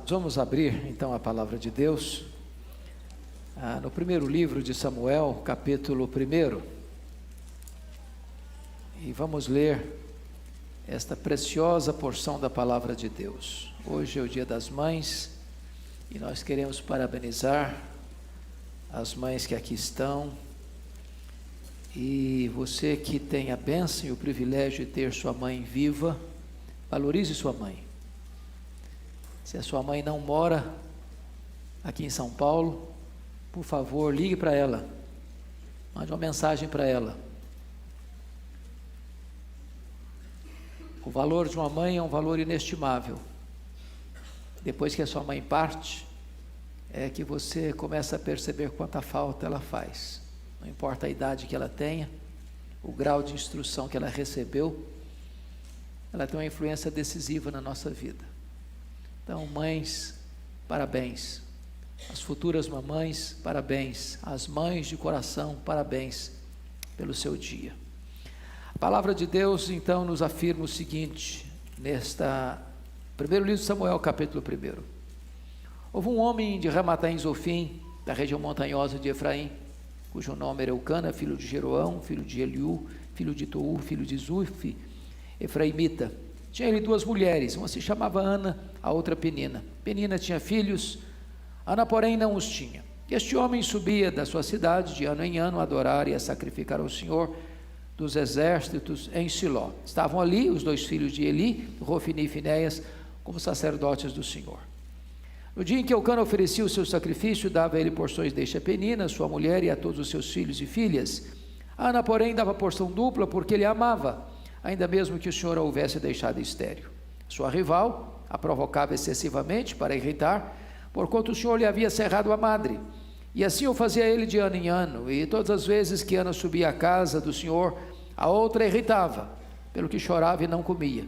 Vamos abrir então a palavra de Deus no primeiro livro de Samuel, capítulo 1, e vamos ler esta preciosa porção da palavra de Deus. Hoje é o Dia das Mães e nós queremos parabenizar as mães que aqui estão, e você que tem a bênção e o privilégio de ter sua mãe viva, valorize sua mãe. Se a sua mãe não mora aqui em São Paulo, por favor, ligue para ela, mande uma mensagem para ela. O valor de uma mãe é um valor inestimável. Depois que a sua mãe parte, é que você começa a perceber quanta falta ela faz. Não importa a idade que ela tenha, o grau de instrução que ela recebeu, ela tem uma influência decisiva na nossa vida. Então, mães, parabéns. As futuras mamães, parabéns. As mães de coração, parabéns pelo seu dia. A palavra de Deus, então, nos afirma o seguinte, primeiro livro de Samuel, capítulo 1. Houve um homem de Ramataim Zofim, da região montanhosa de Efraim, cujo nome era Eucana, filho de Jeroão, filho de Eliú, filho de Tou, filho de Zuf, efraimita. Tinha ele duas mulheres, uma se chamava Ana, a outra Penina. Penina tinha filhos, Ana, porém, não os tinha. Este homem subia da sua cidade de ano em ano a adorar e a sacrificar ao Senhor dos exércitos em Siló. Estavam ali os dois filhos de Eli, Rofini e Finéias, como sacerdotes do Senhor. No dia em que Eucana oferecia o seu sacrifício, dava a ele porções deste a Penina, sua mulher, e a todos os seus filhos e filhas. Ana, porém, dava porção dupla, porque ele amava, ainda mesmo que o Senhor a houvesse deixado estéril. Sua rival a provocava excessivamente para irritar, porquanto o Senhor lhe havia cerrado a madre, e assim o fazia ele de ano em ano, e todas as vezes que Ana subia à casa do Senhor, a outra irritava, pelo que chorava e não comia.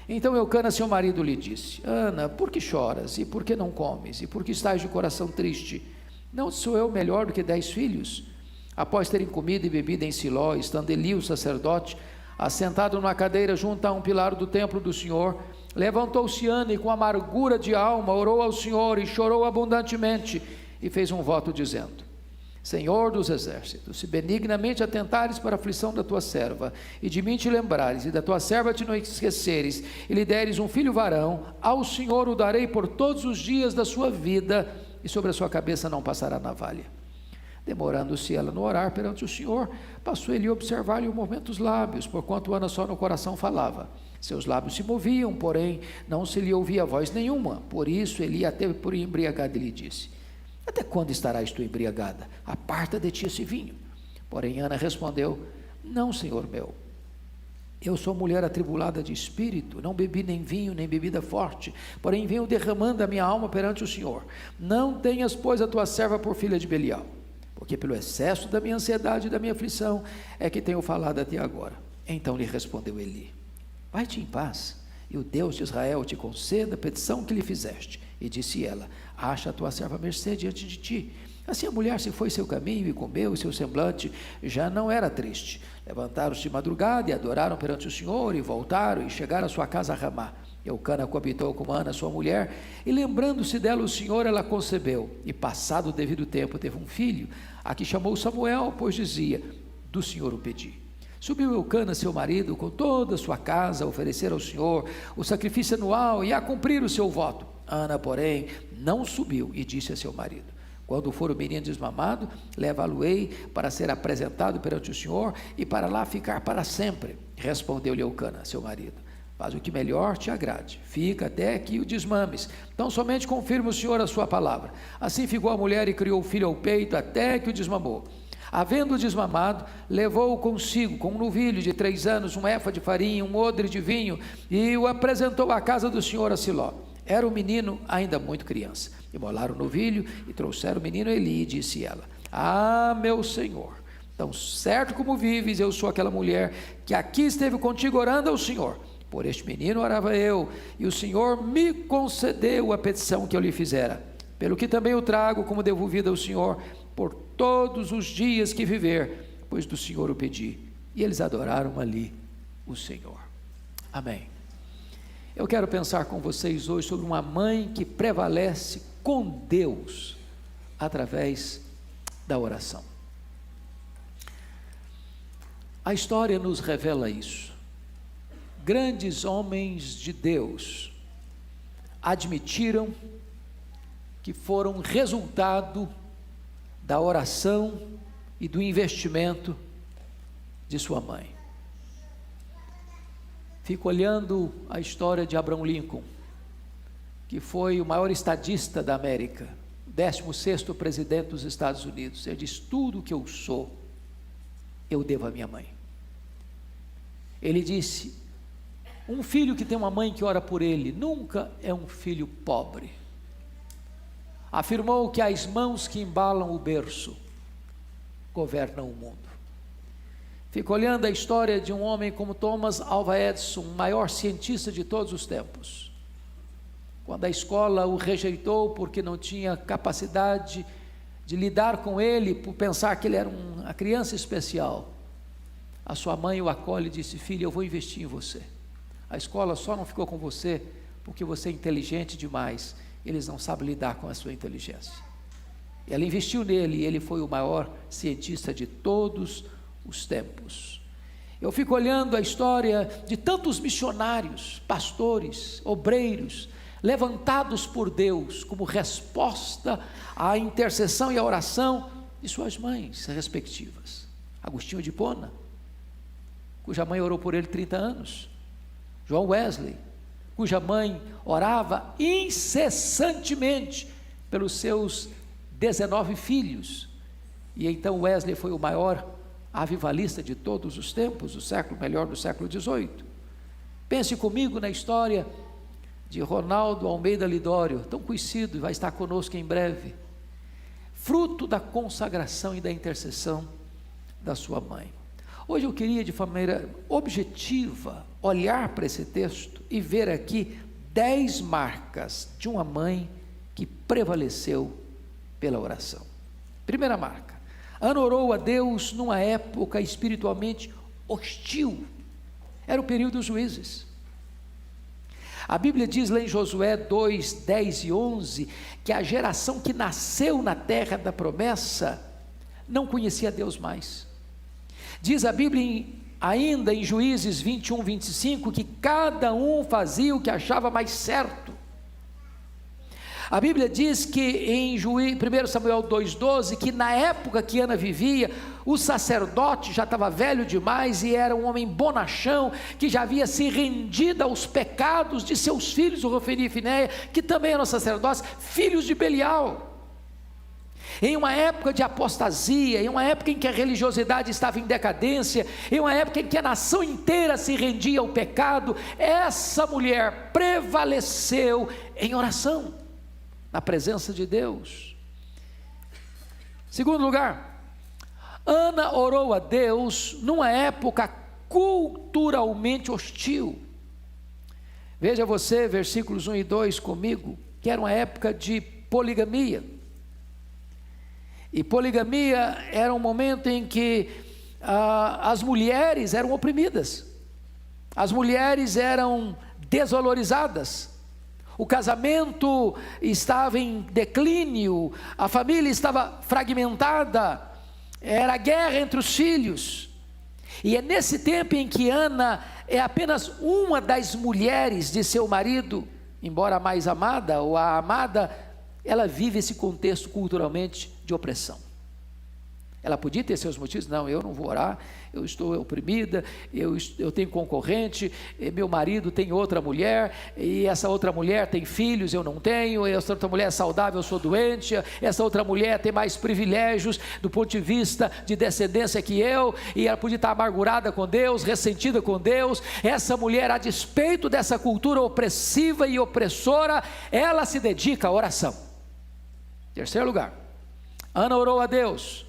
Então Eucana, seu marido, lhe disse: Ana, por que choras, e por que não comes, e por que estás de coração triste? Não sou eu melhor do que 10 filhos? Após terem comido e bebido em Siló, estando Eli o sacerdote, assentado numa cadeira junto a um pilar do templo do Senhor, levantou-se Ana e com amargura de alma orou ao Senhor e chorou abundantemente e fez um voto dizendo: Senhor dos exércitos, se benignamente atentares para a aflição da tua serva e de mim te lembrares e da tua serva te não esqueceres e lhe deres um filho varão, ao Senhor o darei por todos os dias da sua vida e sobre a sua cabeça não passará navalha. Demorando-se ela no orar perante o Senhor, passou ele a observar-lhe o movimento dos lábios, porquanto Ana só no coração falava. Seus lábios se moviam, porém não se lhe ouvia voz nenhuma. Por isso Eli a teve por embriagada e lhe disse: Até quando estarás tu embriagada? Aparta de ti esse vinho. Porém Ana respondeu: Não, Senhor meu, eu sou mulher atribulada de espírito, não bebi nem vinho, nem bebida forte, porém venho derramando a minha alma perante o Senhor. Não tenhas, pois, a tua serva por filha de Belial, porque pelo excesso da minha ansiedade e da minha aflição é que tenho falado até agora. Então lhe respondeu Eli: Vai-te em paz, e o Deus de Israel te conceda a petição que lhe fizeste. E disse ela: Acha a tua serva mercê diante de ti. Assim a mulher se foi seu caminho e comeu, e seu semblante já não era triste. Levantaram-se de madrugada e adoraram perante o Senhor, e voltaram e chegaram à sua casa a Ramá. Eucana coabitou com Ana, sua mulher, e lembrando-se dela o Senhor, ela concebeu, e passado o devido tempo teve um filho, a que chamou Samuel, pois dizia: Do Senhor o pedi. Subiu Eucana, seu marido, com toda a sua casa, a oferecer ao Senhor o sacrifício anual e a cumprir o seu voto. Ana, porém, não subiu e disse a seu marido: Quando for o menino desmamado, leva-lo-ei para ser apresentado perante o Senhor e para lá ficar para sempre. Respondeu-lhe Eucana, seu marido: Faz o que melhor te agrade, fica até que o desmames, então somente confirma o Senhor a sua palavra. Assim ficou a mulher e criou o filho ao peito até que o desmamou. Havendo desmamado, levou-o consigo com um novilho de 3 anos, um efa de farinha, um odre de vinho, e o apresentou à casa do Senhor a Siló. Era o menino ainda muito criança. Imolaram o novilho e trouxeram o menino a Eli, e disse ela: Ah, meu Senhor, tão certo como vives, eu sou aquela mulher que aqui esteve contigo orando ao Senhor. Por este menino orava eu, e o Senhor me concedeu a petição que eu lhe fizera, pelo que também o trago como devolvida ao Senhor, por todos os dias que viver, pois do Senhor o pedi. E eles adoraram ali o Senhor. Amém. Eu quero pensar com vocês hoje sobre uma mãe que prevalece com Deus através da oração. A história nos revela isso. Grandes homens de Deus admitiram que foram resultado da oração e do investimento de sua mãe. Fico olhando a história de Abraham Lincoln, que foi o maior estadista da América, 16º presidente dos Estados Unidos. Ele diz: tudo que eu sou, eu devo à minha mãe. Ele disse: um filho que tem uma mãe que ora por ele, nunca é um filho pobre. Afirmou que as mãos que embalam o berço governam o mundo. Fico olhando a história de um homem como Thomas Alva Edison, o maior cientista de todos os tempos. Quando a escola o rejeitou porque não tinha capacidade de lidar com ele, por pensar que ele era uma criança especial, a sua mãe o acolhe e disse: filho, eu vou investir em você. A escola só não ficou com você porque você é inteligente demais, eles não sabem lidar com a sua inteligência. E ela investiu nele e ele foi o maior cientista de todos os tempos. Eu fico olhando a história de tantos missionários, pastores, obreiros, levantados por Deus como resposta à intercessão e à oração de suas mães respectivas. Agostinho de Hipona, cuja mãe orou por ele 30 anos. João Wesley, cuja mãe orava incessantemente pelos seus 19 filhos. E então Wesley foi o maior avivalista de todos os tempos, do século XVIII. Pense comigo na história de Ronaldo Almeida Lidório, tão conhecido e vai estar conosco em breve, fruto da consagração e da intercessão da sua mãe. Hoje eu queria, de maneira objetiva, olhar para esse texto e ver aqui 10 marcas de uma mãe que prevaleceu pela oração. Primeira marca: Ana orou a Deus numa época espiritualmente hostil. Era o período dos juízes. A Bíblia diz lá em Josué 2, 10 e 11, que a geração que nasceu na terra da promessa não conhecia Deus mais. Diz a Bíblia ainda em Juízes 21, 25, que cada um fazia o que achava mais certo. A Bíblia diz que em 1 Samuel 2,12, que na época que Ana vivia, o sacerdote já estava velho demais e era um homem bonachão, que já havia se rendido aos pecados de seus filhos, o Hofni e Finéia, que também eram sacerdotes, filhos de Belial. Em uma época de apostasia, em uma época em que a religiosidade estava em decadência, em uma época em que a nação inteira se rendia ao pecado, essa mulher prevaleceu em oração, na presença de Deus. Segundo lugar, Ana orou a Deus numa época culturalmente hostil. Veja você, versículos 1 e 2 comigo, que era uma época de poligamia. E poligamia era um momento em que as mulheres eram oprimidas, as mulheres eram desvalorizadas, o casamento estava em declínio, a família estava fragmentada, era guerra entre os filhos. E é nesse tempo em que Ana é apenas uma das mulheres de seu marido, embora a mais amada ou a amada, ela vive esse contexto culturalmente de opressão. Ela podia ter seus motivos: não, eu não vou orar, eu estou oprimida, eu tenho concorrente, meu marido tem outra mulher, e essa outra mulher tem filhos, eu não tenho, essa outra mulher é saudável, eu sou doente, essa outra mulher tem mais privilégios do ponto de vista de descendência que eu, e ela podia estar amargurada com Deus, ressentida com Deus. Essa mulher, a despeito dessa cultura opressiva e opressora, ela se dedica à oração. Terceiro lugar, Ana orou a Deus,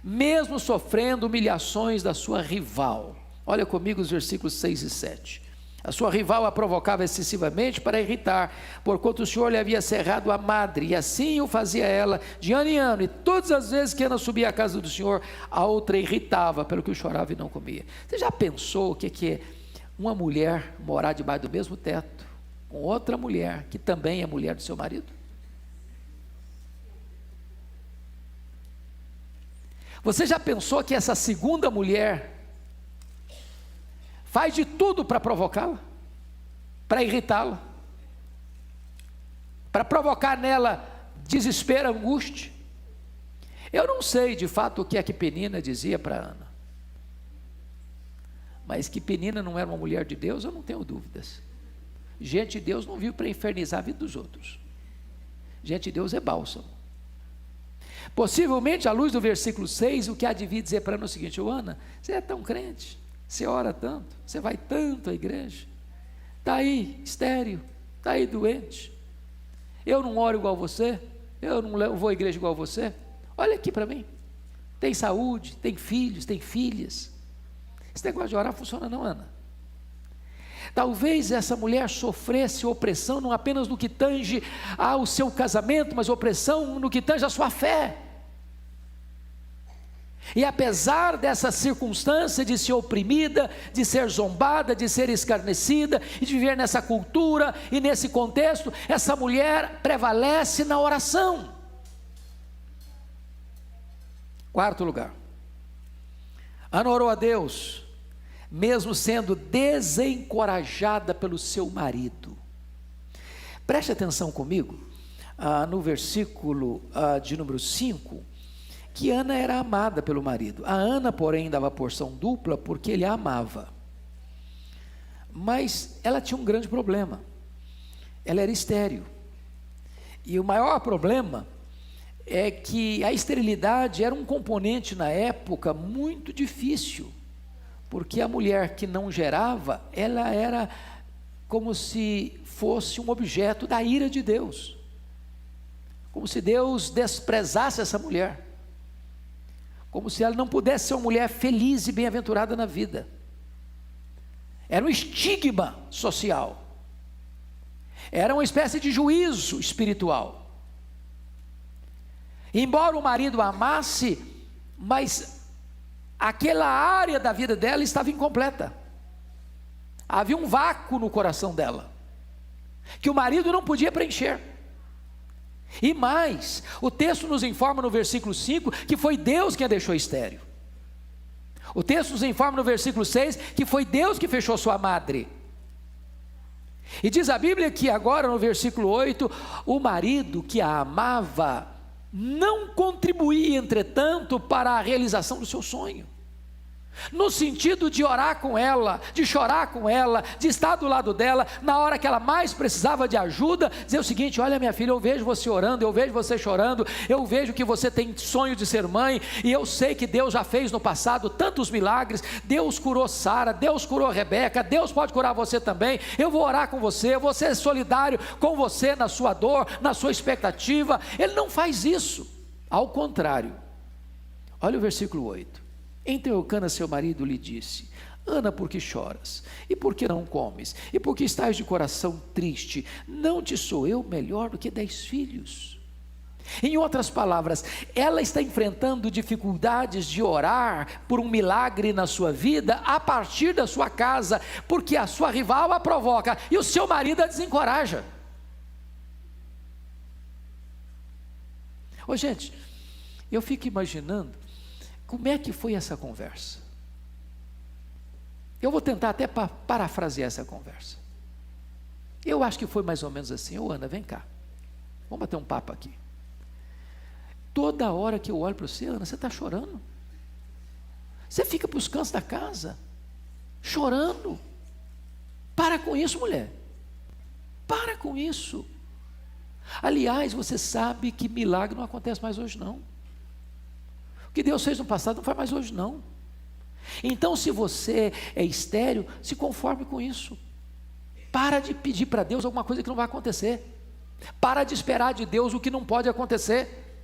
mesmo sofrendo humilhações da sua rival. Olha comigo os versículos 6 e 7. A sua rival a provocava excessivamente para irritar, porquanto o Senhor lhe havia cerrado a madre, e assim o fazia ela de ano em ano, e todas as vezes que Ana subia à casa do Senhor, a outra irritava, pelo que chorava e não comia. Você já pensou o que é uma mulher morar debaixo do mesmo teto com outra mulher, que também é mulher do seu marido? Você já pensou que essa segunda mulher faz de tudo para provocá-la, para irritá-la, para provocar nela desespero, angústia? Eu não sei de fato o que é que Penina dizia para Ana, mas que Penina não era uma mulher de Deus, eu não tenho dúvidas. Gente de Deus não vive para infernizar a vida dos outros. Gente de Deus é bálsamo. Possivelmente, à luz do versículo 6, o que há de vir dizer para Ana é o seguinte: ô Ana, você é tão crente, você ora tanto, você vai tanto à igreja, está aí estéril, está aí doente, eu não oro igual você, eu não vou à igreja igual você, olha aqui para mim, tem saúde, tem filhos, tem filhas, esse negócio de orar funciona não, Ana. Talvez essa mulher sofresse opressão não apenas no que tange ao seu casamento, mas opressão no que tange à sua fé. E apesar dessa circunstância de ser oprimida, de ser zombada, de ser escarnecida, e de viver nessa cultura e nesse contexto, essa mulher prevalece na oração. Quarto lugar, Ana orou a Deus, mesmo sendo desencorajada pelo seu marido. Preste atenção comigo, no versículo de número 5, que Ana era amada pelo marido. A Ana, porém, dava porção dupla porque ele a amava. Mas ela tinha um grande problema, ela era estéril. E o maior problema é que a esterilidade era um componente na época muito difícil, porque a mulher que não gerava, ela era como se fosse um objeto da ira de Deus, como se Deus desprezasse essa mulher, como se ela não pudesse ser uma mulher feliz e bem-aventurada na vida. Era um estigma social, era uma espécie de juízo espiritual. Embora o marido a amasse, mas aquela área da vida dela estava incompleta. Havia um vácuo no coração dela, que o marido não podia preencher. E mais, o texto nos informa no versículo 5, que foi Deus quem a deixou estéril. O texto nos informa no versículo 6, que foi Deus que fechou sua madre. E diz a Bíblia que agora no versículo 8, o marido que a amava, não contribuía, entretanto, para a realização do seu sonho, no sentido de orar com ela, de chorar com ela, de estar do lado dela, na hora que ela mais precisava de ajuda, dizer o seguinte: olha minha filha, eu vejo você orando, eu vejo você chorando, eu vejo que você tem sonho de ser mãe, e eu sei que Deus já fez no passado tantos milagres, Deus curou Sara, Deus curou Rebeca, Deus pode curar você também, eu vou orar com você, eu vou ser solidário com você na sua dor, na sua expectativa. Ele não faz isso, ao contrário. Olha o versículo 8. Então Eucana, seu marido, lhe disse: Ana, por que choras? E por que não comes? E por que estás de coração triste? Não te sou eu melhor do que 10 filhos? Em outras palavras, ela está enfrentando dificuldades de orar por um milagre na sua vida, a partir da sua casa, porque a sua rival a provoca, e o seu marido a desencoraja. Ô gente, eu fico imaginando como é que foi essa conversa. Eu vou tentar até parafrasear essa conversa. Eu acho que foi mais ou menos assim: ô Ana, vem cá, vamos bater um papo aqui. Toda hora que eu olho para você, Ana, você está chorando, você fica para os cantos da casa, chorando. Para com isso, mulher, para com isso. Aliás, você sabe que milagre não acontece mais hoje não. O que Deus fez no passado não faz mais hoje não. Então, se você é estéril, se conforme com isso. Para de pedir para Deus alguma coisa que não vai acontecer. Para de esperar de Deus o que não pode acontecer.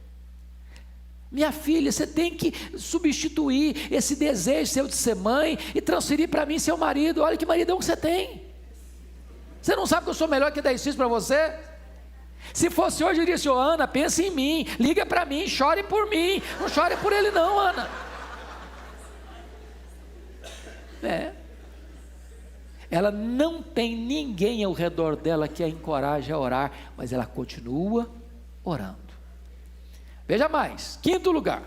Minha filha, você tem que substituir esse desejo seu de ser mãe e transferir para mim seu marido. Olha que maridão que você tem. Você não sabe que eu sou melhor que 10 filhos para você? Se fosse hoje, eu diria assim: ô Ana, pense em mim, liga para mim, chore por mim, não chore por ele não, Ana. ela não tem ninguém ao redor dela que a encoraje a orar, mas ela continua orando. Veja mais, quinto lugar,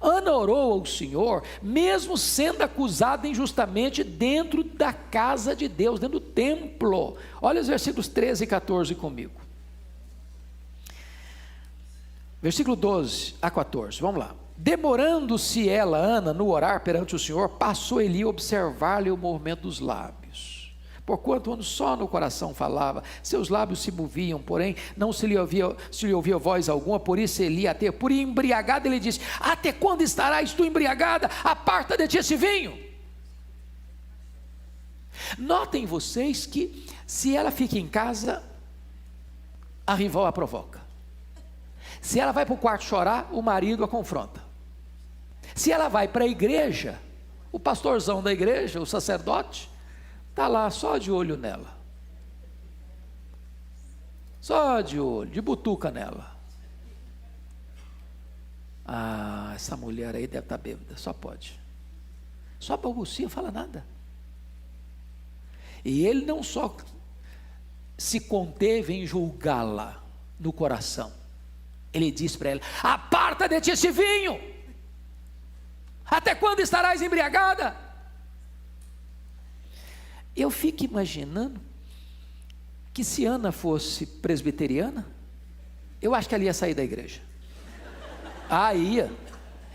Ana orou ao Senhor, mesmo sendo acusada injustamente dentro da casa de Deus, dentro do templo. Olha os versículos 13 e 14 comigo. Versículo 12 a 14, vamos lá. Demorando-se ela, Ana, no orar perante o Senhor, passou Eli a observar-lhe o movimento dos lábios. Porquanto Ana só no coração falava, seus lábios se moviam, porém não se lhe ouvia voz alguma, por isso Eli, até por embriagada, ele disse: até quando estarás tu embriagada? Aparta de ti esse vinho. Notem vocês que se ela fica em casa, a rival a provoca. Se ela vai para o quarto chorar, o marido a confronta. Se ela vai para a igreja, o pastorzão da igreja, o sacerdote, está lá só de olho nela. Só de olho, de butuca nela. Ah, essa mulher aí deve estar bêbada, só pode. Só balbucia, fala nada. E ele não só se conteve em julgá-la no coração, ele disse para ela: aparta de ti esse vinho, até quando estarás embriagada? Eu fico imaginando que se Ana fosse presbiteriana, eu acho que ela ia sair da igreja. Ia.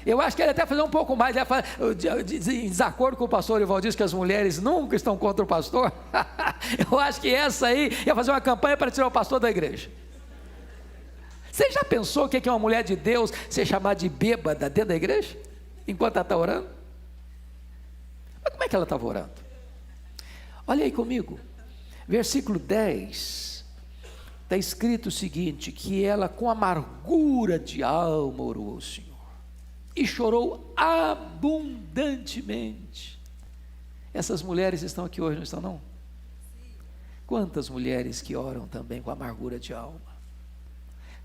Eu acho que ela ia até fazer um pouco mais, em desacordo com o pastor Ival, diz que as mulheres nunca estão contra o pastor. Eu acho que essa aí ia fazer uma campanha para tirar o pastor da igreja. Você já pensou o que é uma mulher de Deus ser chamada de bêbada dentro da igreja? Enquanto ela está orando? Mas como é que ela estava orando? Olha aí comigo, versículo 10, está escrito o seguinte, que ela com amargura de alma orou ao Senhor, e chorou abundantemente. Essas mulheres estão aqui hoje, não estão não? Quantas mulheres que oram também com amargura de alma?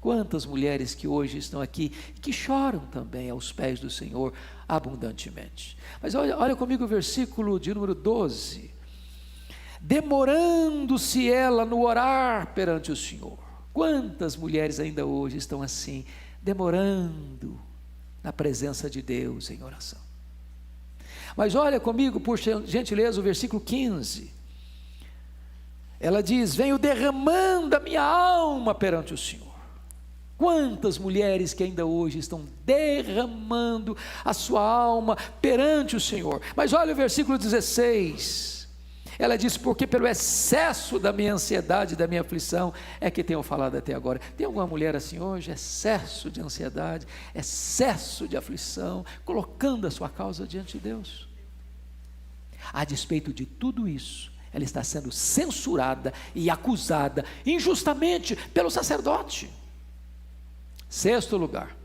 Quantas mulheres que hoje estão aqui, que choram também aos pés do Senhor abundantemente. Mas olha comigo o versículo de número 12. Demorando-se ela no orar perante o Senhor. Quantas mulheres ainda hoje estão assim, demorando na presença de Deus em oração. Mas olha comigo, por gentileza, o versículo 15. Ela diz: venho derramando a minha alma perante o Senhor. Quantas mulheres que ainda hoje estão derramando a sua alma perante o Senhor. Mas olha o versículo 16, ela diz: porque pelo excesso da minha ansiedade, da minha aflição, é que tenho falado até agora. Tem alguma mulher assim hoje? Excesso de ansiedade, excesso de aflição, colocando a sua causa diante de Deus. A despeito de tudo isso, ela está sendo censurada e acusada injustamente pelo sacerdote. Sexto lugar,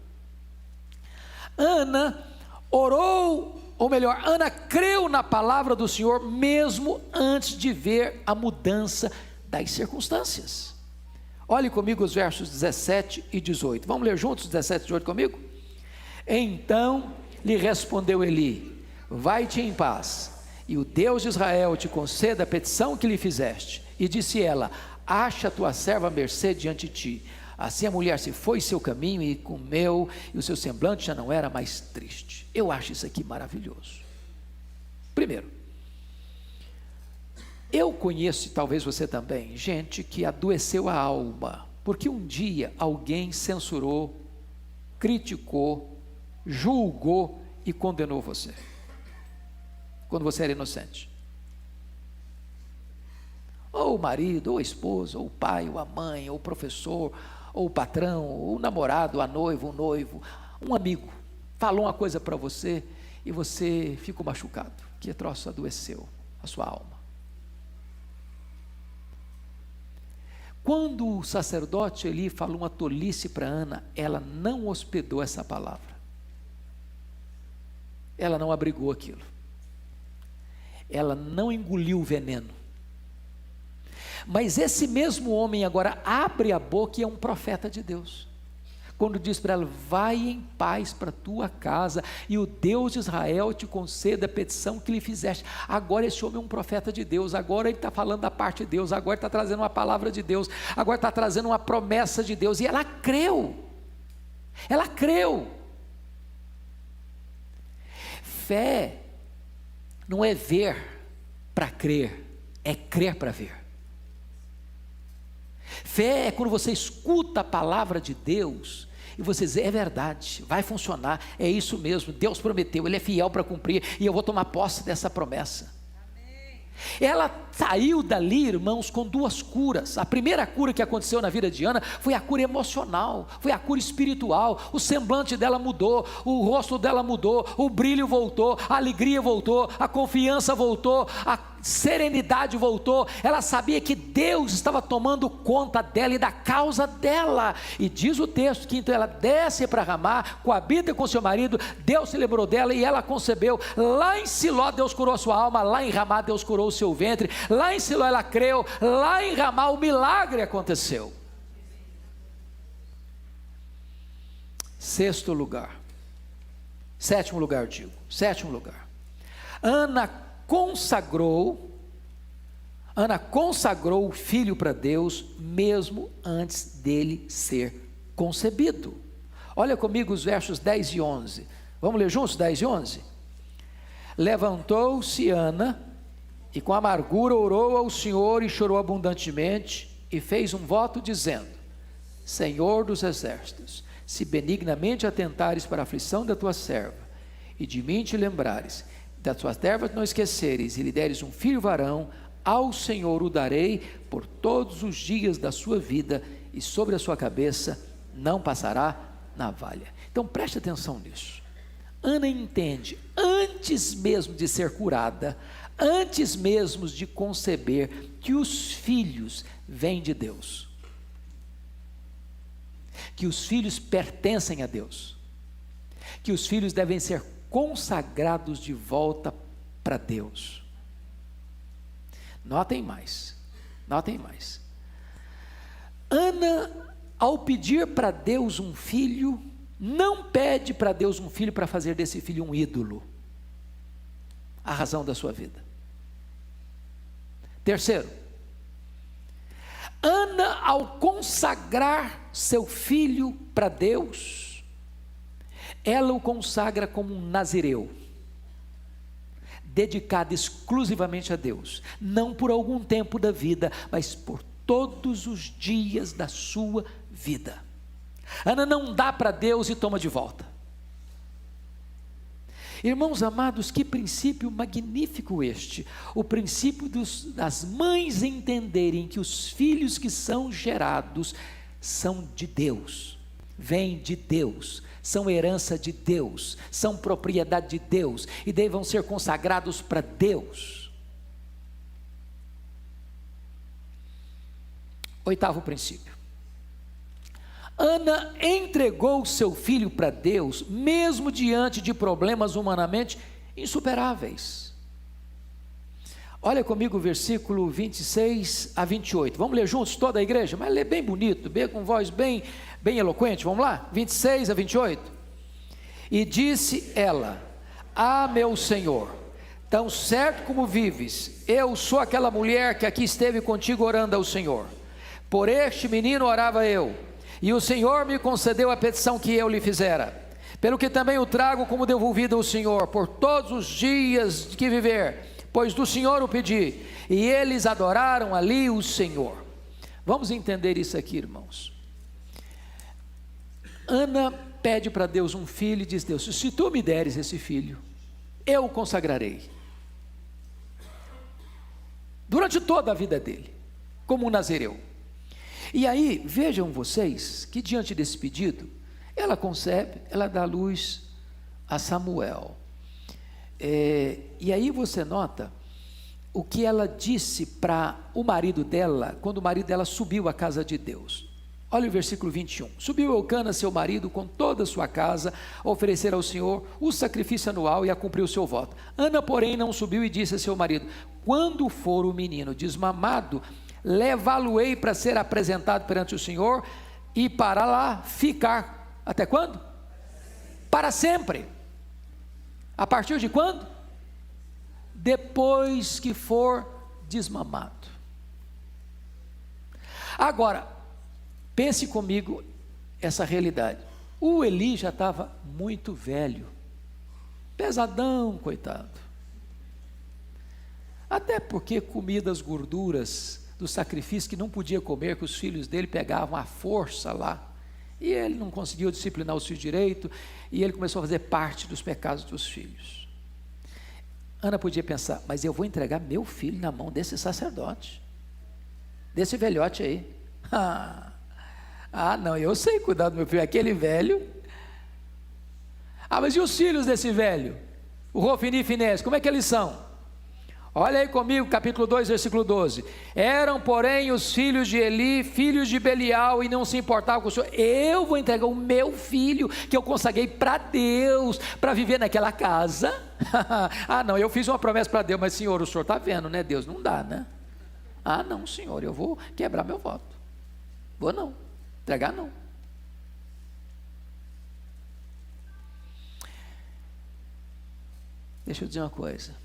Ana orou, ou melhor, Ana creu na palavra do Senhor mesmo antes de ver a mudança das circunstâncias. Olhe comigo os versos 17 e 18, vamos ler juntos 17 e 18 comigo? Então lhe respondeu Eli: vai-te em paz, e o Deus de Israel te conceda a petição que lhe fizeste. E disse ela: acha a tua serva à mercê diante de ti. Assim a mulher se foi seu caminho e comeu, e o seu semblante já não era mais triste. Eu acho isso aqui maravilhoso. Primeiro, eu conheço, e talvez você também, gente que adoeceu a alma, porque um dia alguém censurou, criticou, julgou e condenou você, quando você era inocente. Ou o marido, ou a esposa, ou o pai, ou a mãe, ou o professor, ou o patrão, ou o namorado, a noiva, o noivo, um amigo, falou uma coisa para você, e você ficou machucado, que troço adoeceu a sua alma. Quando o sacerdote Eli falou uma tolice para Ana, ela não hospedou essa palavra, ela não abrigou aquilo, ela não engoliu o veneno. Mas esse mesmo homem agora abre a boca e é um profeta de Deus. quando diz para ela: vai em paz para a tua casa, e o Deus de Israel te conceda a petição que lhe fizeste. Agora esse homem é um profeta de Deus, agora ele está falando da parte de Deus, agora está trazendo uma palavra de Deus, agora está trazendo uma promessa de Deus, e ela creu. Fé não é ver para crer, é crer para ver. Fé é quando você escuta a palavra de Deus e você diz: é verdade, vai funcionar, é isso mesmo, Deus prometeu, Ele é fiel para cumprir, e eu vou tomar posse dessa promessa. Ela saiu dali, irmãos, com duas curas. A primeira cura que aconteceu na vida de Ana foi a cura emocional, foi a cura espiritual. O semblante dela mudou, o rosto dela mudou, o brilho voltou, a alegria voltou, a confiança voltou, a serenidade voltou. Ela sabia que Deus estava tomando conta dela e da causa dela, e diz o texto que então ela desce para Ramá, coabita com seu marido. Deus se lembrou dela e ela concebeu. Lá em Siló Deus curou a sua alma, lá em Ramá Deus curou o seu ventre. Lá em Siló ela creu, lá em Ramá o milagre aconteceu. Sétimo lugar, Ana consagrou o filho para Deus, mesmo antes dele ser concebido. Olha comigo os versos 10 e 11, vamos ler juntos 10 e 11? Levantou-se Ana, e com amargura orou ao Senhor, e chorou abundantemente, e fez um voto dizendo: Senhor dos exércitos, se benignamente atentares para a aflição da tua serva, e de mim te lembrares, das tuas terras não esqueceres, e lhe deres um filho varão, ao Senhor o darei por todos os dias da sua vida, e sobre a sua cabeça não passará navalha. Então preste atenção nisso. Ana entende, antes mesmo de ser curada, antes mesmo de conceber, que os filhos vêm de Deus, que os filhos pertencem a Deus, que os filhos devem ser consagrados de volta para Deus. Notem mais. Ana, ao pedir para Deus um filho, não pede para Deus um filho para fazer desse filho um ídolo, a razão da sua vida. Terceiro, Ana, ao consagrar seu filho para Deus, ela o consagra como um nazireu, dedicado exclusivamente a Deus, não por algum tempo da vida, mas por todos os dias da sua vida. Ana não dá para Deus e toma de volta. Irmãos amados, que princípio magnífico este, o princípio das mães entenderem que os filhos que são gerados são de Deus, vêm de Deus, são herança de Deus, são propriedade de Deus, e devam ser consagrados para Deus. Oitavo princípio, Ana entregou seu filho para Deus, mesmo diante de problemas humanamente insuperáveis. Olha comigo o versículo 26 a 28, vamos ler juntos, toda a igreja, mas lê bem bonito, bem com voz bem eloquente, vamos lá, 26 a 28, e disse ela: meu Senhor, tão certo como vives, eu sou aquela mulher que aqui esteve contigo orando ao Senhor, por este menino orava eu, e o Senhor me concedeu a petição que eu lhe fizera, pelo que também o trago como devolvido ao Senhor, por todos os dias que viver, pois do Senhor o pedi, e eles adoraram ali o Senhor. Vamos entender isso aqui, irmãos. Ana pede para Deus um filho e diz: Deus, se tu me deres esse filho, eu o consagrarei, durante toda a vida dele, como um nazireu. E aí, vejam vocês, que diante desse pedido, ela concebe, ela dá luz a Samuel. E aí você nota o que ela disse para o marido dela, quando o marido dela subiu à casa de Deus. Olha o versículo 21, subiu Eucana seu marido com toda a sua casa, a oferecer ao Senhor o sacrifício anual e a cumprir o seu voto. Ana porém não subiu e disse a seu marido: quando for o menino desmamado, levá-lo-ei para ser apresentado perante o Senhor, e para lá ficar Até quando? Para sempre. A partir de quando? Depois que for desmamado. Agora, pense comigo essa realidade. O Eli já estava muito velho, pesadão, coitado. Até porque comia das gorduras do sacrifício que não podia comer, que os filhos dele pegavam à força lá. E ele não conseguiu disciplinar os filhos direito, e ele começou a fazer parte dos pecados dos filhos. Ana podia pensar, mas eu vou entregar meu filho na mão desse sacerdote, desse velhote aí. Não, eu sei cuidar do meu filho, aquele velho. Mas e os filhos desse velho? O Rofini e Finés, como é que eles são? Olha aí comigo, capítulo 2, versículo 12. Eram, porém, os filhos de Eli, filhos de Belial, e não se importavam com o Senhor. Eu vou entregar o meu filho, que eu consagrei para Deus, para viver naquela casa. Não, eu fiz uma promessa para Deus, mas Senhor, o Senhor está vendo, né? Deus não dá, né? Não, Senhor, eu vou quebrar meu voto. Vou não, entregar não. Deixa eu dizer uma coisa.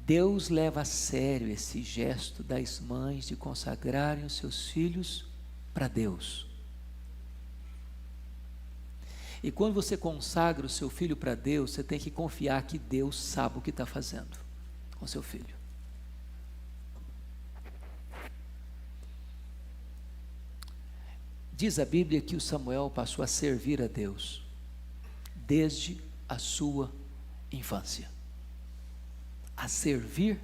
Deus leva a sério esse gesto das mães de consagrarem os seus filhos para Deus. E quando você consagra o seu filho para Deus, você tem que confiar que Deus sabe o que está fazendo com seu filho. Diz a Bíblia que o Samuel passou a servir a Deus desde a sua infância. A servir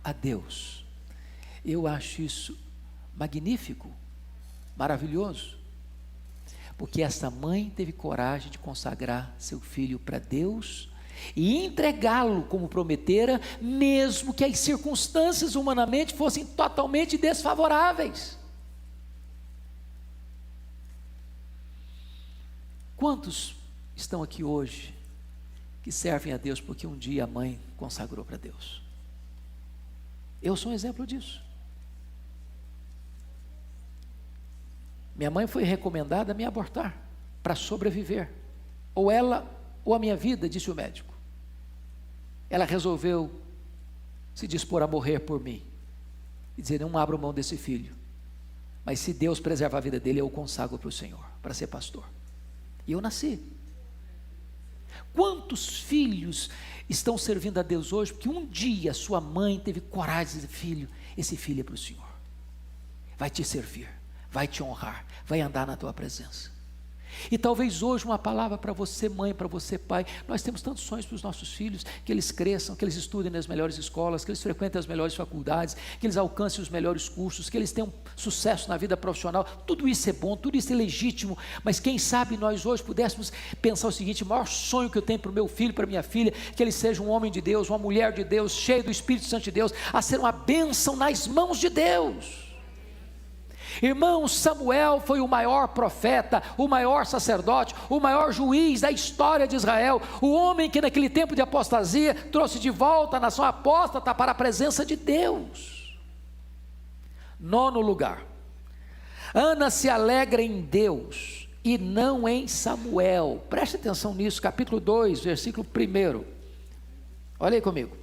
a Deus. Eu acho isso magnífico, maravilhoso, porque essa mãe teve coragem de consagrar seu filho para Deus e entregá-lo como prometera, mesmo que as circunstâncias humanamente fossem totalmente desfavoráveis. Quantos estão aqui hoje que servem a Deus porque um dia a mãe consagrou para Deus? Eu sou um exemplo disso. Minha mãe foi recomendada a me abortar para sobreviver, ou ela ou a minha vida, disse o médico. Ela resolveu se dispor a morrer por mim e dizer: não abro mão desse filho, mas se Deus preservar a vida dele, eu o consagro para o Senhor, para ser pastor. E eu nasci. Quantos filhos estão servindo a Deus hoje, porque um dia sua mãe teve coragem de dizer: filho, esse filho é para o Senhor, vai te servir, vai te honrar, vai andar na tua presença. E talvez hoje uma palavra para você mãe, para você pai. Nós temos tantos sonhos para os nossos filhos, que eles cresçam, que eles estudem nas melhores escolas, que eles frequentem as melhores faculdades, que eles alcancem os melhores cursos, que eles tenham sucesso na vida profissional. Tudo isso é bom, tudo isso é legítimo, mas quem sabe nós hoje pudéssemos pensar o seguinte: o maior sonho que eu tenho para o meu filho, para a minha filha, que ele seja um homem de Deus, uma mulher de Deus, cheio do Espírito Santo de Deus, a ser uma bênção nas mãos de Deus. Irmão, Samuel foi o maior profeta, o maior sacerdote, o maior juiz da história de Israel, o homem que naquele tempo de apostasia trouxe de volta a nação apóstata para a presença de Deus. 9º lugar, Ana se alegra em Deus e não em Samuel. Preste atenção nisso, capítulo 2, versículo 1. Olha aí comigo.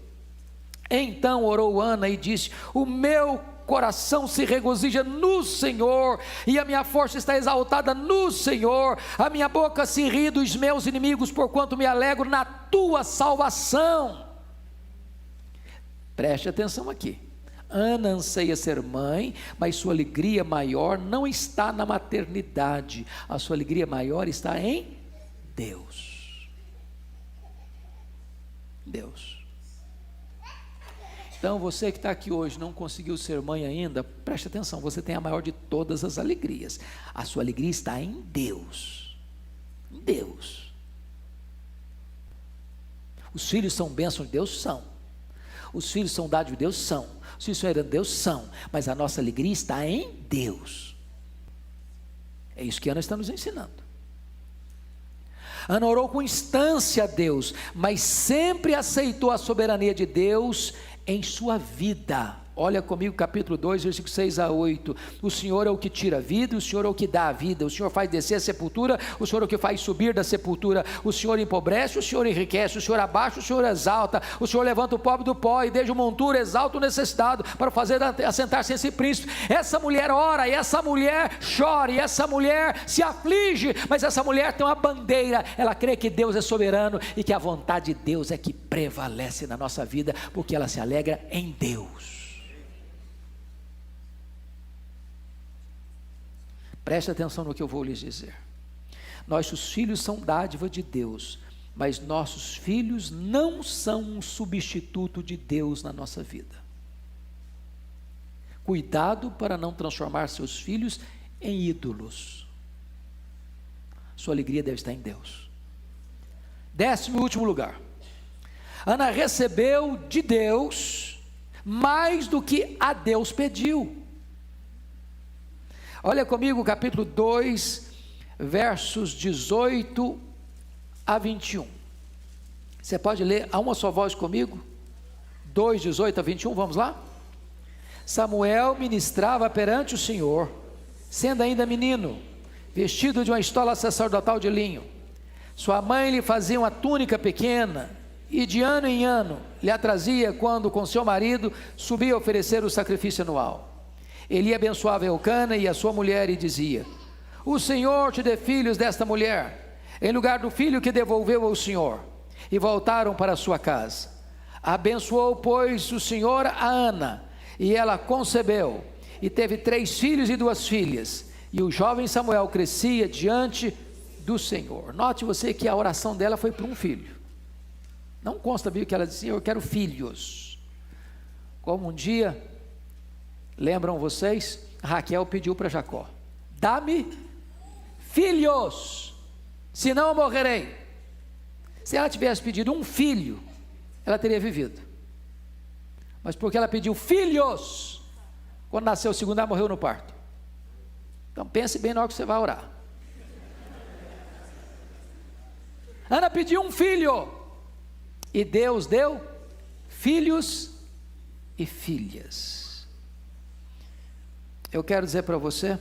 Então orou Ana e disse: o meu coração se regozija no Senhor, e a minha força está exaltada no Senhor. A minha boca se ri dos meus inimigos, porquanto me alegro na tua salvação. Preste atenção aqui. Ana anseia ser mãe, mas sua alegria maior não está na maternidade. A sua alegria maior está em Deus. Deus. Então você que está aqui hoje, não conseguiu ser mãe ainda, preste atenção, você tem a maior de todas as alegrias. A sua alegria está em Deus. Em Deus. Os filhos são bênção de Deus? São. Os filhos são dádiva de Deus? São. Os filhos são herança de Deus? São. Mas a nossa alegria está em Deus. É isso que Ana está nos ensinando. Ana orou com instância a Deus, mas sempre aceitou a soberania de Deus em sua vida. Olha comigo capítulo 2, versículos 6 a 8. O Senhor é o que tira a vida, o Senhor é o que dá a vida, o Senhor faz descer a sepultura, o Senhor é o que faz subir da sepultura, o Senhor empobrece, o Senhor enriquece, o Senhor abaixa, o Senhor exalta, o Senhor levanta o pobre do pó e desde o monturo exalta o necessitado, para fazer assentar-se esse príncipe. Essa mulher ora, e essa mulher chora, e essa mulher se aflige, mas essa mulher tem uma bandeira, ela crê que Deus é soberano, e que a vontade de Deus é que prevalece na nossa vida, porque ela se alegra em Deus. Preste atenção no que eu vou lhes dizer. Nossos filhos são dádiva de Deus, mas nossos filhos não são um substituto de Deus na nossa vida. Cuidado para não transformar seus filhos em ídolos. Sua alegria deve estar em Deus. 10º e último lugar. Ana recebeu de Deus mais do que a Deus pediu. Olha comigo o capítulo 2, versos 18 a 21. Você pode ler a uma só voz comigo? 2, 18 a 21, vamos lá? Samuel ministrava perante o Senhor, sendo ainda menino, vestido de uma estola sacerdotal de linho. Sua mãe lhe fazia uma túnica pequena, e de ano em ano lhe a trazia quando com seu marido subia a oferecer o sacrifício anual. Ele abençoava Eucana e a sua mulher e dizia: o Senhor te dê filhos desta mulher, em lugar do filho que devolveu ao Senhor. E voltaram para sua casa. Abençoou, pois, o Senhor a Ana, e ela concebeu, e teve 3 filhos e 2 filhas, e o jovem Samuel crescia diante do Senhor. Note você que a oração dela foi por um filho. Não consta bem que ela dizia: eu quero filhos. Como um dia, lembram vocês, Raquel pediu para Jacó: dá-me filhos, senão eu morrerei. Se ela tivesse pedido um filho, ela teria vivido. Mas porque ela pediu filhos, quando nasceu o segundo, ela morreu no parto. Então pense bem na hora que você vai orar. Ana pediu um filho, e Deus deu filhos e filhas. Eu quero dizer para você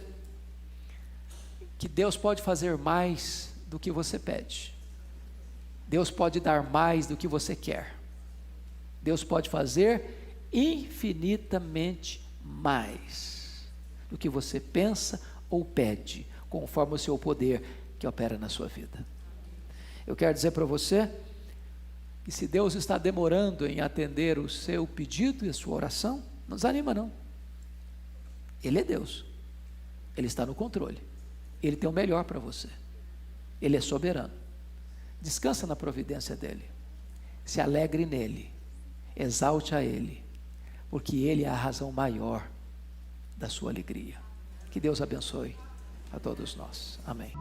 que Deus pode fazer mais do que você pede. Deus pode dar mais do que você quer. Deus pode fazer infinitamente mais do que você pensa ou pede, conforme o seu poder que opera na sua vida. Eu quero dizer para você que se Deus está demorando em atender o seu pedido e a sua oração, não desanima não. Ele é Deus, Ele está no controle, Ele tem o melhor para você, Ele é soberano. Descansa na providência dEle, se alegre nele, exalte a Ele, porque Ele é a razão maior da sua alegria. Que Deus abençoe a todos nós, amém.